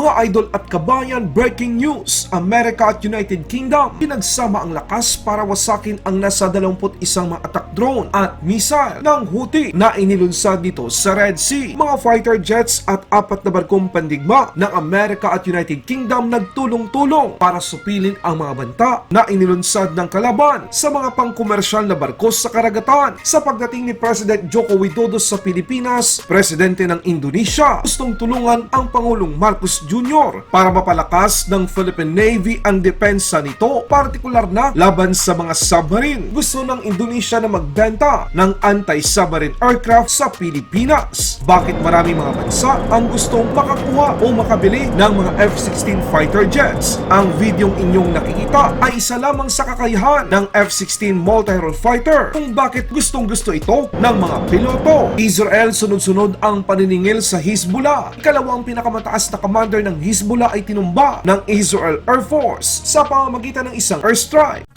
Mga idol at kabayan, breaking news! Amerika at United Kingdom pinagsama ang lakas para wasakin ang nasa 21 mga attack drone at missile ng Houthi na inilunsad dito sa Red Sea. Mga fighter jets at 4 na barkong pandigma ng Amerika at United Kingdom nagtulong-tulong para supilin ang mga banta na inilunsad ng kalaban sa mga pangkomersyal na barko sa karagatan. Sa pagdating ni President Joko Widodo sa Pilipinas, Presidente ng Indonesia, gustong tulungan ang Pangulong Marcos Jr. para mapalakas ng Philippine Navy ang depensa nito, partikular na laban sa mga submarine. Gusto ng Indonesia na magbenta ng anti-submarine aircraft sa Pilipinas. Bakit marami mga bansa ang gustong makakuha o makabili ng mga F-16 fighter jets? Ang videong inyong nakikita ay isa lamang sa kakayahan ng F-16 multi-role fighter kung bakit gustong-gusto ito ng mga piloto. Israel sunod-sunod ang paniningil sa Hezbollah. Ikalawang pinakamataas na commander ng Hezbollah ay tinumba ng Israel Air Force sa pamamagitan ng isang airstrike.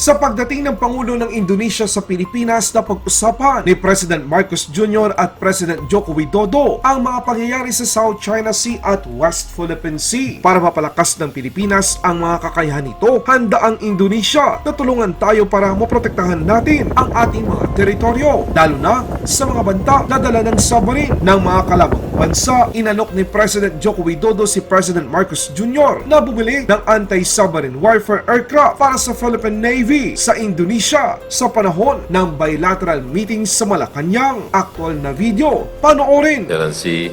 Sa pagdating ng Pangulo ng Indonesia sa Pilipinas, na pag-usapan ni President Marcos Jr. at President Joko Widodo ang mga pangyayari sa South China Sea at West Philippine Sea. Para mapalakas ng Pilipinas ang mga kakayahan nito, handa ang Indonesia na tulungan tayo para maprotektahan natin ang ating mga teritoryo, lalo na sa mga banta na dala ng submarine ng mga kalabang bansa. Inalok ni President Joko Widodo si President Marcos Jr. na bumili ng anti-submarine warfare aircraft para sa Philippine Navy sa Indonesia sa panahon ng bilateral meeting sa Malacanang. Aktual na video, panoorin. Excellency,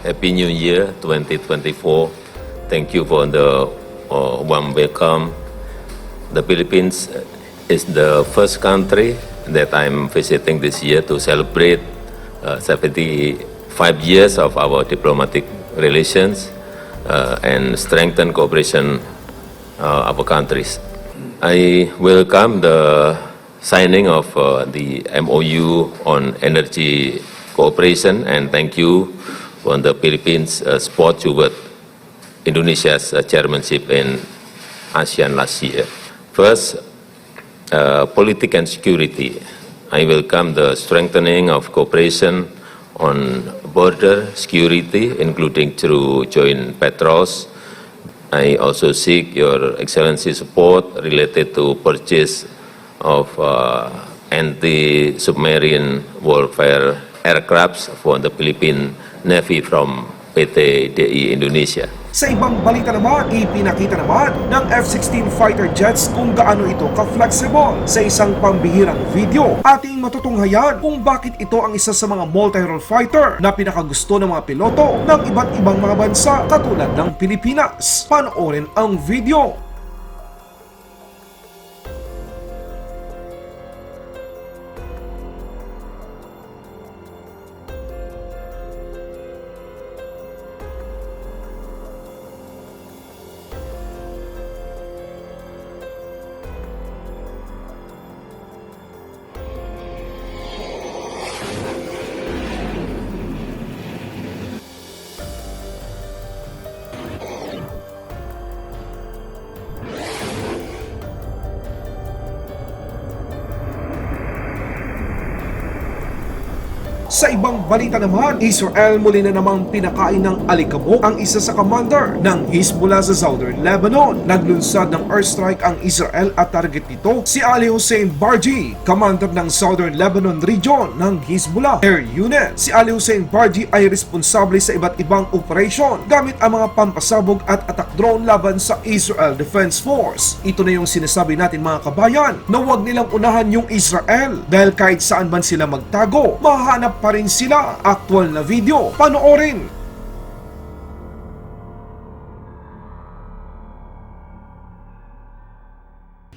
Happy New Year 2024. Thank you for the warm welcome. The Philippines is the first country that I'm visiting this year to celebrate 75 years of our diplomatic relations and strengthen cooperation of our countries. I welcome the signing of the MOU on energy cooperation and thank you for the Philippines' support toward Indonesia's chairmanship in ASEAN last year. First, politics and security. I welcome the strengthening of cooperation on border security, including through joint patrols. I also seek your Excellency support related to purchase of anti-submarine warfare aircrafts for the Philippine Navy from PT DI Indonesia. Sa ibang balita naman, ipinakita naman ng F-16 fighter jets kung gaano ito ka-flexible sa isang pambihirang video. Ating matutunghayan kung bakit ito ang isa sa mga multi-role fighter na pinakagusto ng mga piloto ng iba't ibang mga bansa katulad ng Pilipinas. Panoorin ang video. Sa ibang balita naman, Israel muli na namang pinakain ng alikabok ang isa sa commander ng Hezbollah sa Southern Lebanon. Naglunsad ng airstrike ang Israel at target nito si Ali Hussein Barji, commander ng Southern Lebanon region ng Hezbollah Air Unit. Si Ali Hussein Barji ay responsable sa iba't ibang operation gamit ang mga pampasabog at attack drone laban sa Israel Defense Force. Ito na yung sinasabi natin mga kabayan, na huwag nilang unahan yung Israel dahil kahit saan man sila magtago, mahanap pa rin sila. Aktual na video, panoorin.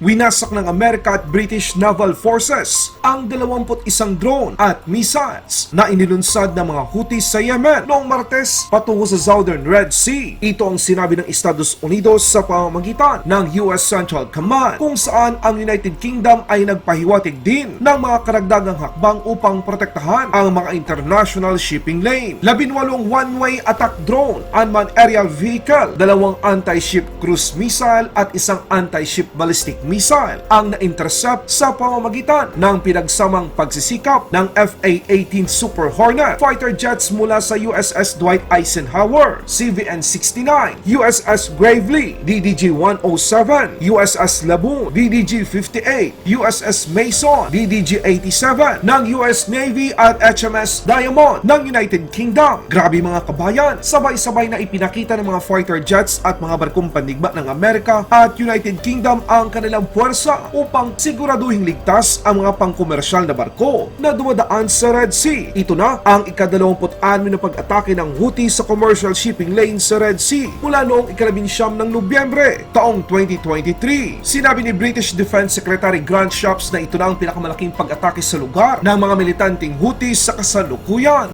Winasak ng Amerika at British Naval Forces ang 21 drone at missiles na inilunsad ng mga Houthi sa Yemen noong Martes patungo sa Southern Red Sea. Ito ang sinabi ng Estados Unidos sa pamamagitan ng US Central Command, kung saan ang United Kingdom ay nagpahiwatig din ng mga karagdagang hakbang upang protektahan ang mga international shipping lane. 18 one-way attack drone, unmanned aerial vehicle, 2 anti-ship cruise missile at 1 anti-ship ballistic missile ang na-intercept sa pamamagitan ng pinagsamang pagsisikap ng FA-18 Super Hornet fighter jets mula sa USS Dwight Eisenhower, CVN-69, USS Gravely, DDG-107, USS Laboon, DDG-58, USS Mason, DDG-87 ng US Navy at HMS Diamond ng United Kingdom. Grabe mga kabayan, sabay-sabay na ipinakita ng mga fighter jets at mga barkong pandigma ng Amerika at United Kingdom ang kanilang puwersa upang siguraduhing ligtas ang mga pangkomersyal na barko na dumadaan sa Red Sea. Ito na ang ika-26 na pag-atake ng Houthi sa commercial shipping lane sa Red Sea mula noong ika-19 ng Nobyembre taong 2023. Sinabi ni British Defense Secretary Grant Shapps na ito na ang pinakamalaking pag-atake sa lugar ng mga militanteng Houthi sa kasalukuyan.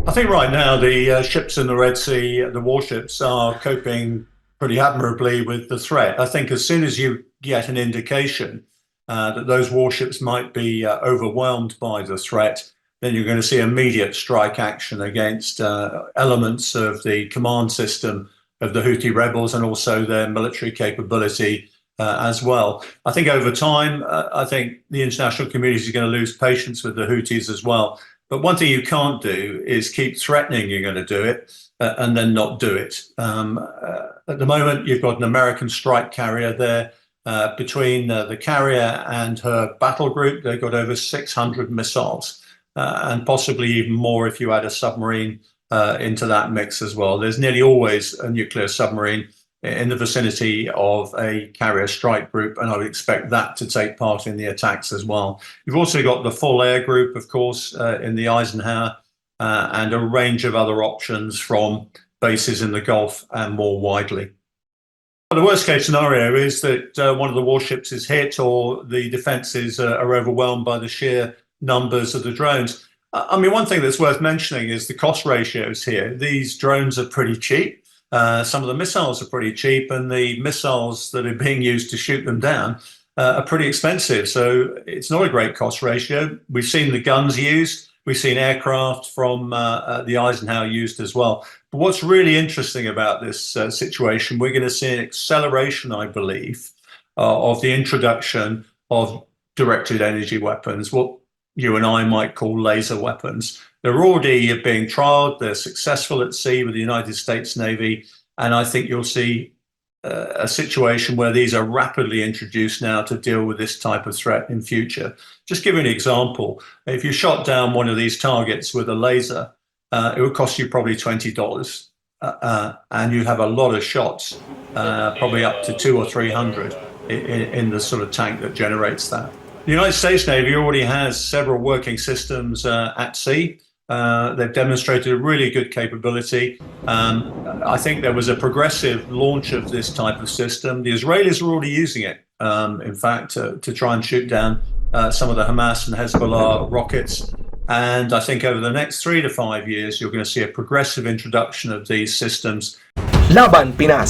I think right now the ships in the Red Sea, the warships, are coping pretty admirably with the threat. I think as soon as you get an indication that those warships might be overwhelmed by the threat, then you're going to see immediate strike action against elements of the command system of the Houthi rebels and also their military capability as well. I think over time, I think the international community is going to lose patience with the Houthis as well. But one thing you can't do is keep threatening you're going to do it and then not do it. At the moment, you've got an American strike carrier there. Between the carrier and her battle group, they've got over 600 missiles, and possibly even more if you add a submarine into that mix as well. There's nearly always a nuclear submarine in the vicinity of a carrier strike group, and I would expect that to take part in the attacks as well. You've also got the full air group, of course, in the Eisenhower, and a range of other options from bases in the Gulf and more widely. The worst case scenario is that one of the warships is hit or the defenses are overwhelmed by the sheer numbers of the drones. I mean, one thing that's worth mentioning is the cost ratios here. These drones are pretty cheap. Some of the missiles are pretty cheap, and the missiles that are being used to shoot them down are pretty expensive. So it's not a great cost ratio. We've seen the guns used. We've seen aircraft from the Eisenhower used as well. But what's really interesting about this situation, we're going to see an acceleration, I believe, of the introduction of directed energy weapons, what you and I might call laser weapons. They're already being trialed. They're successful at sea with the United States Navy. And I think you'll see a situation where these are rapidly introduced now to deal with this type of threat in future. Just give you an example. If you shot down one of these targets with a laser, it would cost you probably $20. And you'd have a lot of shots, probably up to 200 or 300 in the sort of tank that generates that. The United States Navy already has several working systems at sea. They've demonstrated a really good capability. I think there was a progressive launch of this type of system. The Israelis are already using it, in fact, to try and shoot down some of the Hamas and Hezbollah rockets. And I think over the next 3 to 5 years, you're going to see a progressive introduction of these systems. Laban Pinas.